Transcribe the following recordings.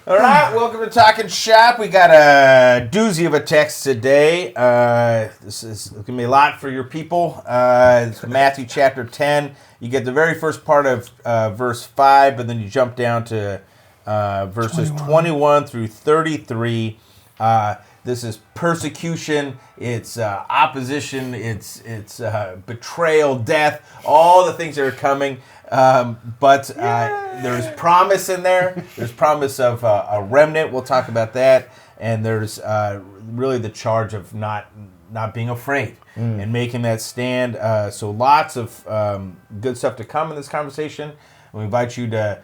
All right, welcome to Talking Shop. We got a doozy of a text today. This is going to be a lot for your people. It's Matthew chapter 10. You get the very first part of verse 5, but then you jump down to verses 21 through 33. This is persecution, it's opposition, it's betrayal, death, all the things that are coming. But there's promise in there. There's promise of a remnant. We'll talk about that. And there's really the charge of not being afraid and making that stand. So lots of good stuff to come in this conversation. We invite you to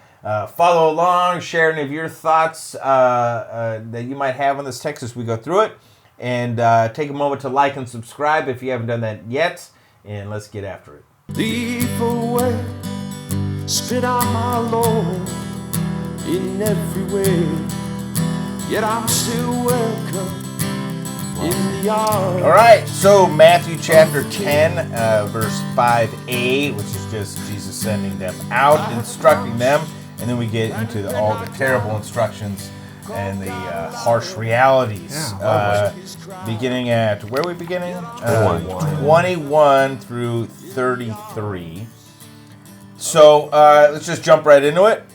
follow along, share any of your thoughts that you might have on this text as we go through it. And take a moment to like and subscribe if you haven't done that yet. And let's get after it. Leave away. Spit out my Lord in every way, yet I'm still welcome in the arms. All right, so Matthew chapter 10, verse 5a, which is just Jesus sending them out, instructing them, and then we get into all the terrible instructions and the harsh realities. Beginning at, where are we beginning? 21 through 33. So let's just jump right into it.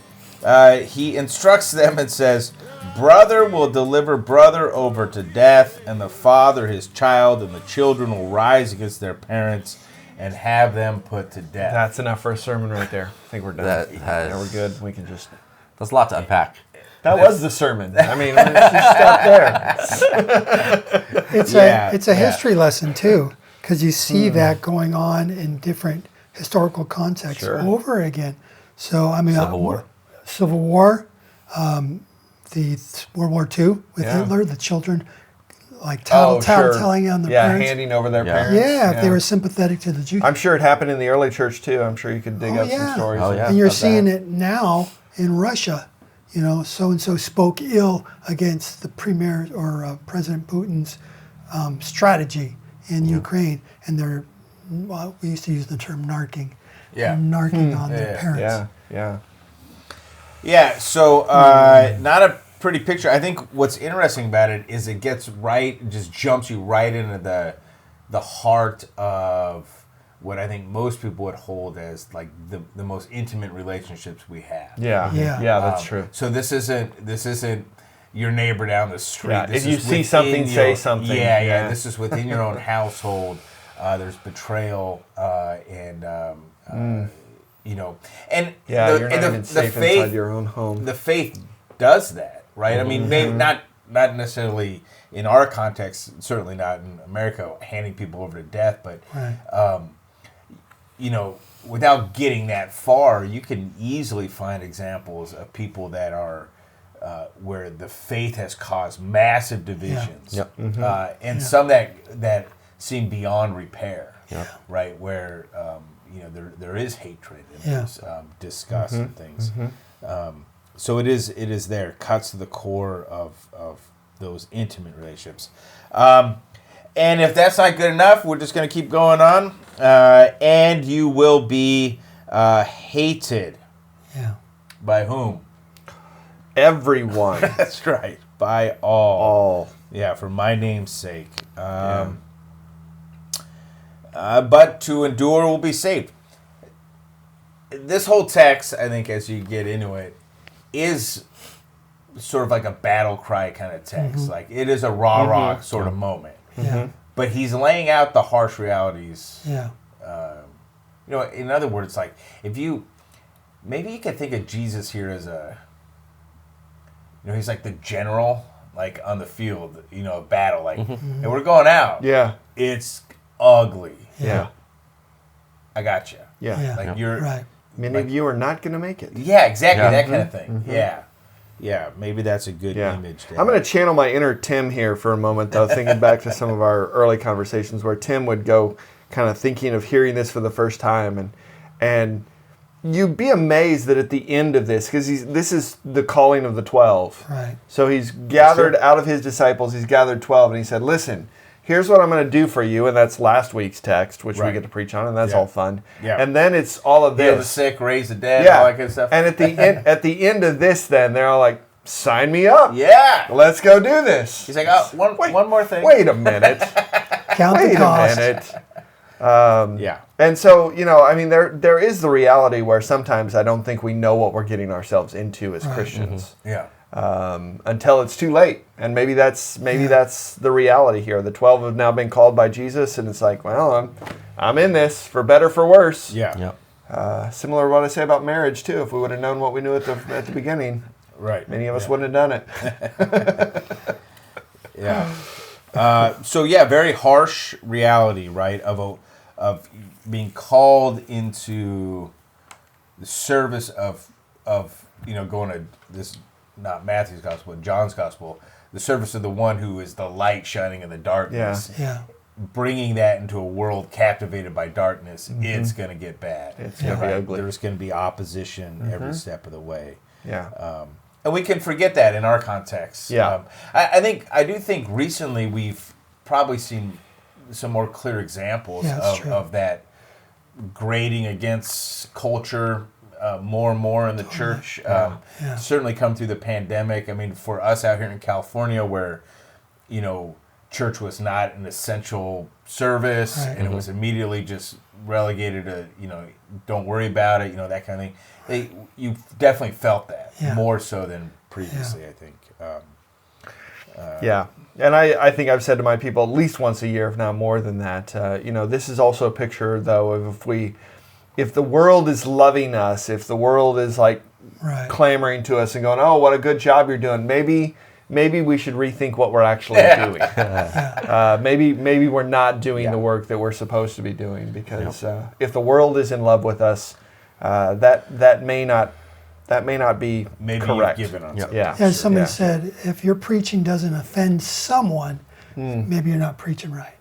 He instructs them and says, "Brother will deliver brother over to death, and the father his child, and the children will rise against their parents and have them put to death." That's enough for a sermon right there. I think we're done. Yeah, we're good. We can just... That's a lot to unpack. That was the sermon. I mean, let's just stop there. It's a history lesson, too, because you see that going on in different historical contexts over again. So, I mean, Civil War, the World War II with Hitler, the children telling on their parents. Handing over their parents. Yeah, if they were sympathetic to the Jews. I'm sure it happened in the early church, too. I'm sure you could dig up some stories. And you're seeing it now in Russia. You know, so-and-so spoke ill against the premier or President Putin's strategy in Ukraine. And they're, we used to use the term narking. Yeah. Narking on their parents. Yeah, so not a pretty picture. I think what's interesting about it is it just jumps you right into the heart of what I think most people would hold as like the most intimate relationships we have. Yeah, that's true. So this isn't your neighbor down the street. Yeah, this if you see something, say something. Yeah. This is within your own household. There's betrayal and you know, and you're not even safe inside your own home. The faith does that, right? I mean, maybe not necessarily in our context, certainly not in America, handing people over to death, but you know, without getting that far, you can easily find examples of people that are where the faith has caused massive divisions, and some that seem beyond repair, right? Where you know there is hatred and there's disgust and things. So it is there, cuts to the core of those intimate relationships. And if that's not good enough, we're just going to keep going on. And you will be hated. Yeah. By whom? Everyone. That's right. By all. Yeah, for my name's sake. But to endure will be saved. This whole text, I think, as you get into it, is sort of like a battle cry kind of text. Like, it is a rah-rah sort of moment. But he's laying out the harsh realities. Yeah. You know, in other words, like, maybe you could think of Jesus here as he's like the general, like, on the field, of battle, like, and we're going out. Yeah. It's ugly. Yeah. I got you. Yeah. Like, you're... Right. Many of you are not going to make it. Yeah, exactly, that kind of thing. Yeah, maybe that's a good image. I'm going to channel my inner Tim here for a moment, though, thinking back to some of our early conversations where Tim would go kind of thinking of hearing this for the first time. And you'd be amazed that at the end of this, because this is the calling of the 12. Right. So he's gathered out of his disciples, he's gathered 12, and he said, listen, here's what I'm going to do for you, and that's last week's text, which we get to preach on, and that's all fun. Yeah. And then it's all of this. Heal the sick, raise the dead, all that kind of stuff. And at the end of this, then they're all like, sign me up. Yeah. Let's go do this. He's like, oh, one more thing. Wait a minute. Count the Wait a cost. minute. Yeah. And so, I mean, there is the reality where sometimes I don't think we know what we're getting ourselves into as Christians. Yeah. Until it's too late. And maybe that's the reality here. The 12 have now been called by Jesus, and it's like, well, I'm in this for better, for worse. Yeah. Similar to what I say about marriage too. If we would have known what we knew at the beginning, Right. many of us wouldn't have done it. Yeah. So very harsh reality, right? Of being called into the service of going to this, not Matthew's gospel, but John's gospel, the service of the one who is the light shining in the darkness. Yeah. Bringing that into a world captivated by darkness, it's going to get bad. It's going to be ugly. There's going to be opposition every step of the way. Yeah. And we can forget that in our context. Yeah. I do think recently we've probably seen some more clear examples of that grading against culture more and more in the church. Certainly come through the pandemic. I mean, for us out here in California where, church was not an essential service, and it was immediately just relegated to, don't worry about it, that kind of thing. You definitely felt that more so than previously, I think. And I think I've said to my people at least once a year, if not more than that, this is also a picture, though, of if the world is loving us, if the world is like clamoring to us and going, oh, what a good job you're doing, maybe we should rethink what we're actually doing. Maybe we're not doing the work that we're supposed to be doing, because if the world is in love with us, that may not be correct. You've given us As somebody said, if your preaching doesn't offend someone, maybe you're not preaching right.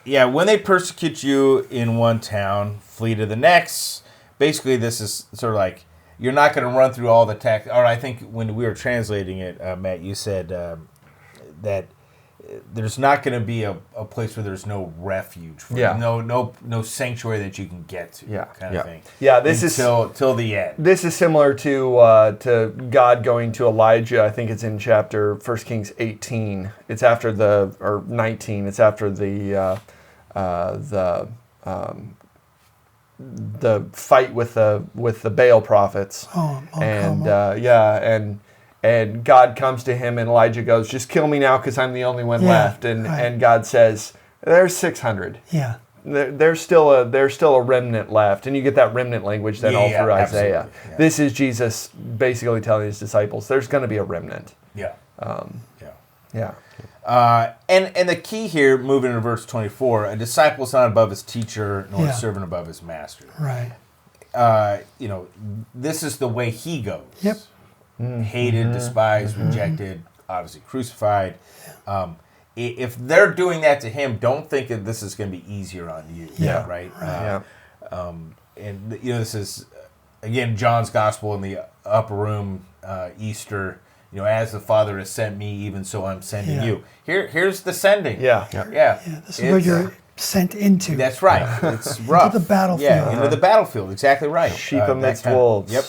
When they persecute you in one town, flee to the next. Basically, this is sort of like, you're not going to run through all the text. Or I think when we were translating it, Matt, you said that there's not going to be a place where there's no refuge, for no sanctuary that you can get to, kind of thing. Yeah, this is till the end. This is similar to God going to Elijah. I think it's in chapter 1 Kings 18. It's after 19. It's after the fight with the Baal prophets. And God comes to him, and Elijah goes, "Just kill me now, because I'm the only one left." And God says, "There's 600. Yeah. There's still a remnant left," and you get that remnant language then all through Isaiah. Yeah. This is Jesus basically telling his disciples, "There's going to be a remnant." And the key here, moving to verse 24, a disciple is not above his teacher, nor a servant above his master. Right. This is the way he goes. Yep. Hated, despised, rejected, obviously crucified. If they're doing that to him, don't think that this is going to be easier on you. Right. And this is again John's gospel in the upper room, Easter. As the Father has sent me, even so I'm sending you. Here's the sending. This is where you're sent into. That's right. It's rough. Into the battlefield. Into the battlefield. Exactly right. Sheep amidst wolves. Yep.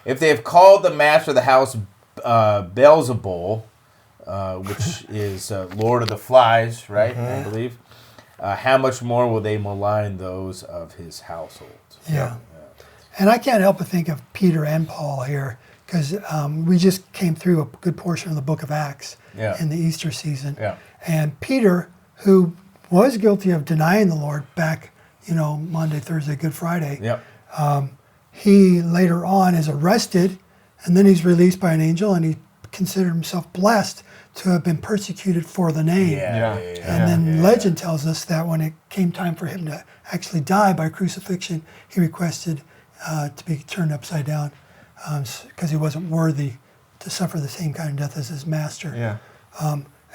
If they have called the master of the house Beelzebul, which is Lord of the Flies, right? I believe. How much more will they malign those of his household? Yeah. And I can't help but think of Peter and Paul here, because we just came through a good portion of the book of Acts in the Easter season. And Peter, who was guilty of denying the Lord back, Monday, Thursday, Good Friday, he later on is arrested, and then he's released by an angel, and he considered himself blessed to have been persecuted for the name. And then legend tells us that when it came time for him to actually die by crucifixion, he requested to be turned upside down because he wasn't worthy to suffer the same kind of death as his master.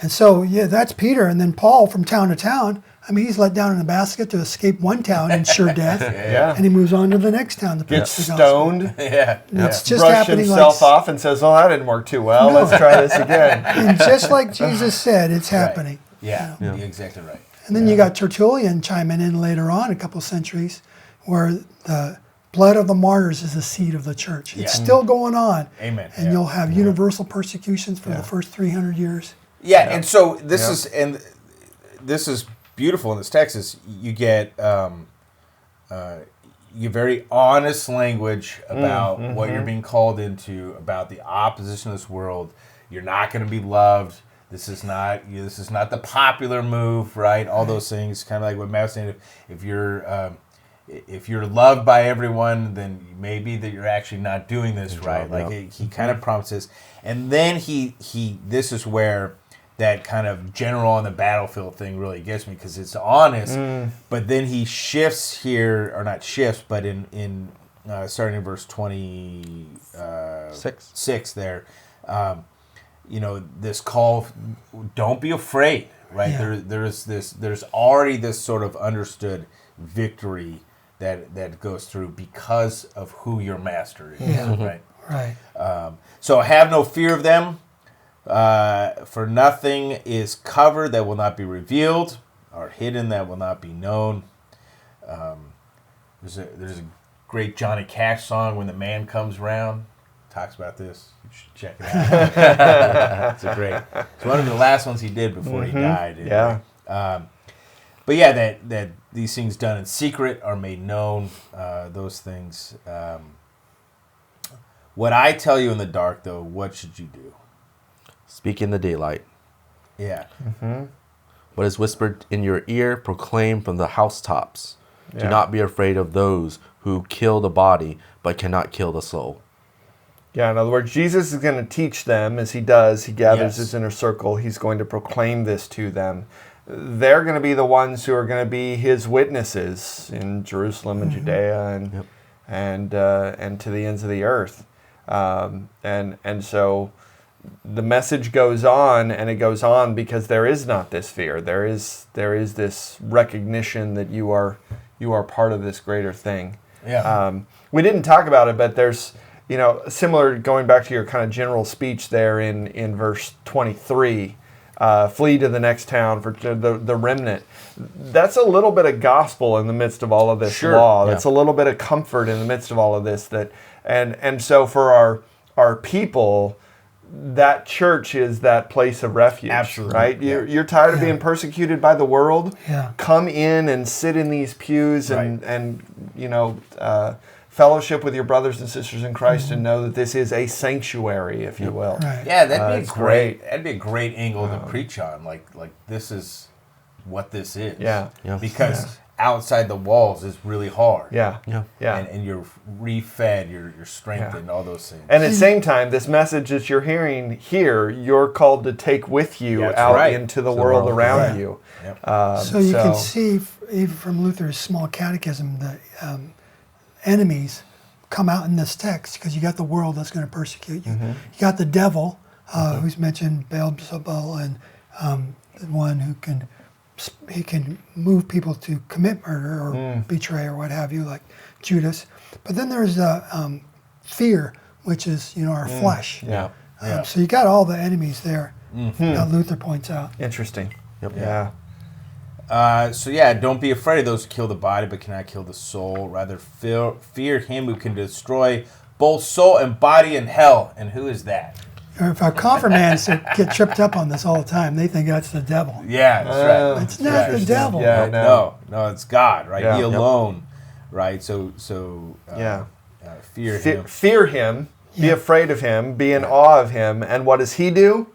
And so, that's Peter. And then Paul, from town to town, he's let down in a basket to escape one town and sure death. And he moves on to the next town to preach the gospel. Stoned. It's just Brush happening himself off and says, "Oh, that didn't work too well. Let's try this again." And just like Jesus said, it's happening. You're exactly right. And then you got Tertullian chiming in later on, a couple centuries, where the blood of the martyrs is the seed of the church. It's Yeah. still going on. Amen. And Yeah. you'll have universal persecutions for the first 300 years. Yeah, and so this Yeah. is, and this is beautiful in this text is you get very honest language about what you're being called into, about the opposition of this world. You're not going to be loved. This is not the popular move, right? All those things, kind of like what Matt was saying. If you're loved by everyone, then maybe that you're actually not doing this right. Like he kind of promises, and then he this is where that kind of general on the battlefield thing really gets me, because it's honest, but then he shifts here, or not shifts, but in starting in verse 26 there, this call, don't be afraid, right? Yeah. There's already this sort of understood victory that goes through because of who your master is, right? Right. So have no fear of them, for nothing is covered that will not be revealed, or hidden that will not be known. There's a great Johnny Cash song, When the Man Comes Round. Talks about this. You should check it out. It's one of the last ones he did before he died. Yeah. But yeah, that these things done in secret are made known. Those things. What I tell you in the dark, though, what should you do? Speak in the daylight. Yeah. What is whispered in your ear, proclaim from the housetops. Yeah. Do not be afraid of those who kill the body, but cannot kill the soul. Yeah, in other words, Jesus is going to teach them as he does. He gathers Yes. his inner circle. He's going to proclaim this to them. They're going to be the ones who are going to be his witnesses in Jerusalem and Judea and to the ends of the earth. And so the message goes on, and it goes on because there is not this fear. There is this recognition that you are part of this greater thing. Yeah. We didn't talk about it, but there's, similar, going back to your kind of general speech there in verse 23, flee to the next town for the remnant. That's a little bit of gospel in the midst of all of this law. That's a little bit of comfort in the midst of all of this. And so for our people, that church is that place of refuge. Absolutely. Right? You're tired of being persecuted by the world? Yeah. Come in and sit in these pews and fellowship with your brothers and sisters in Christ and know that this is a sanctuary, if you will. Right. Yeah, that'd be it's great. That'd be a great angle to preach on. Like this is what this is. Yeah. Because outside the walls is really hard. Yeah. And you're refed, you're strengthened, all those things. And at the same time, this message that you're hearing here, you're called to take with you That's out right. into the world around Right. you. Yep. So you can see, even from Luther's small catechism, the enemies come out in this text, because you got the world that's going to persecute you. You got the devil, who's mentioned, Beelzebul, and the one who can move people to commit murder or betray or what have you, like Judas. But then there's fear, which is our flesh. Yeah. So you got all the enemies there that Luther points out. Interesting. Yep. Yeah. Don't be afraid of those who kill the body but cannot kill the soul. Rather fear him who can destroy both soul and body in hell. And who is that? Or if our confirmands get tripped up on this all the time, they think that's the devil. Yeah, that's right. It's not the devil. Yeah. No, it's God, right? Yeah. He alone, right? So fear him. Fear him. Be afraid of him. Be in awe of him. And what does he do?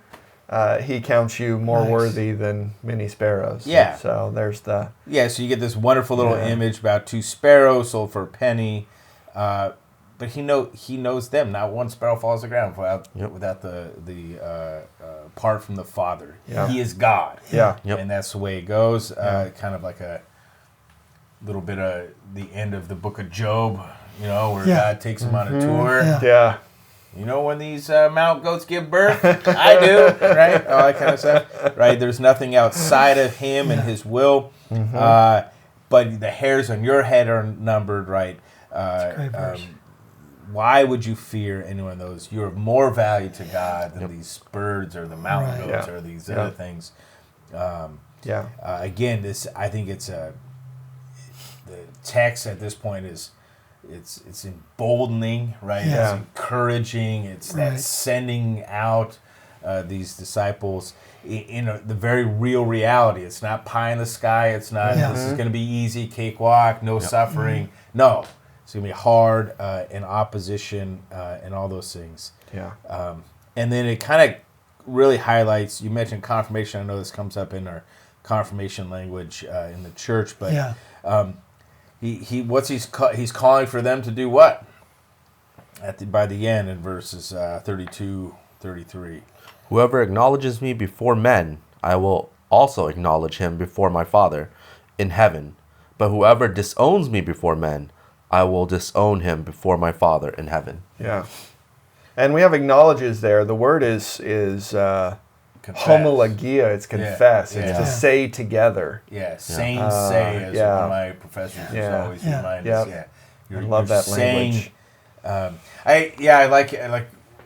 He counts you more worthy than many sparrows. Yeah. So there's the... Yeah, so you get this wonderful little image about 2 sparrows sold for a penny. But he knows them. Not one sparrow falls to the ground without the part from the Father. Yeah. He is God. Yeah. And that's the way it goes. Kind of like a little bit of the end of the book of Job, where God takes him on a tour. Yeah. You know when these mount goats give birth? I do, right? All that kind of stuff, right? There's nothing outside of him and his will. But the hairs on your head are numbered, right? That's a great verse. Why would you fear any one of those? You're of more value to God than these birds or the mountain goats or these other things. Again, I think it's the text at this point is it's emboldening, right? Yeah. It's encouraging. It's Right. that sending out these disciples in the very real reality. It's not pie in the sky. It's not this is going to be easy, cakewalk, no suffering. No, it's going to be hard and opposition and all those things. Yeah. And then it kind of really highlights. You mentioned confirmation. I know this comes up in our confirmation language in the church, but he's calling for them to do what? By the end in verses 32, 33. Whoever acknowledges me before men, I will also acknowledge him before my Father in heaven. But whoever disowns me before men, I will disown him before my Father in heaven. Yeah. And we have acknowledges there. The word is homologia. It's confess. Yeah. It's to say together. Yeah, saints say, as one of my professors always remind us. Yeah, I love that language. I like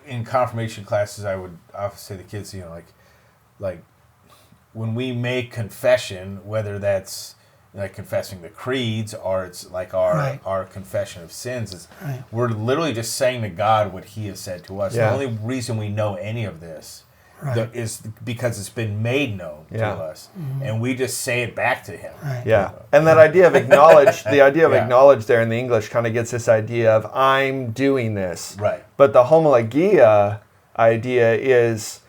in confirmation classes. I would often say to kids, like when we make confession, whether that's like confessing the creeds or it's like our confession of sins, we're literally just saying to God what He has said to us. Yeah. The only reason we know any of this is because it's been made known to us, and we just say it back to Him. Right. Yeah, and that idea of acknowledge, the idea of acknowledge there in the English kind of gets this idea of I'm doing this. Right. But the homologia idea is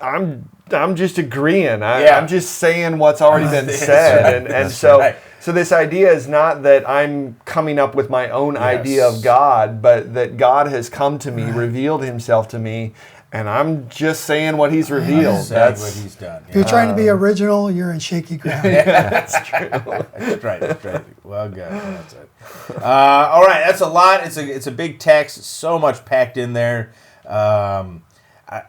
I'm just agreeing. I'm just saying what's already been said, and so this idea is not that I'm coming up with my own idea of God, but that God has come to me, revealed Himself to me. And I'm just saying what He's revealed. That's what He's done. If you're trying to be original, you're in shaky ground. That's true. That's right. Well, good. That's it. All right, that's a lot. It's a big text. So much packed in there.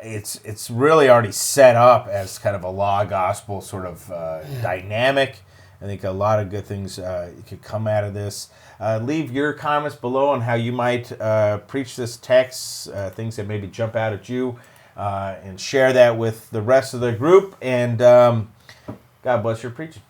It's really already set up as kind of a law gospel sort of dynamic. I think a lot of good things could come out of this. Leave your comments below on how you might preach this text, things that maybe jump out at you, and share that with the rest of the group. And God bless your preaching.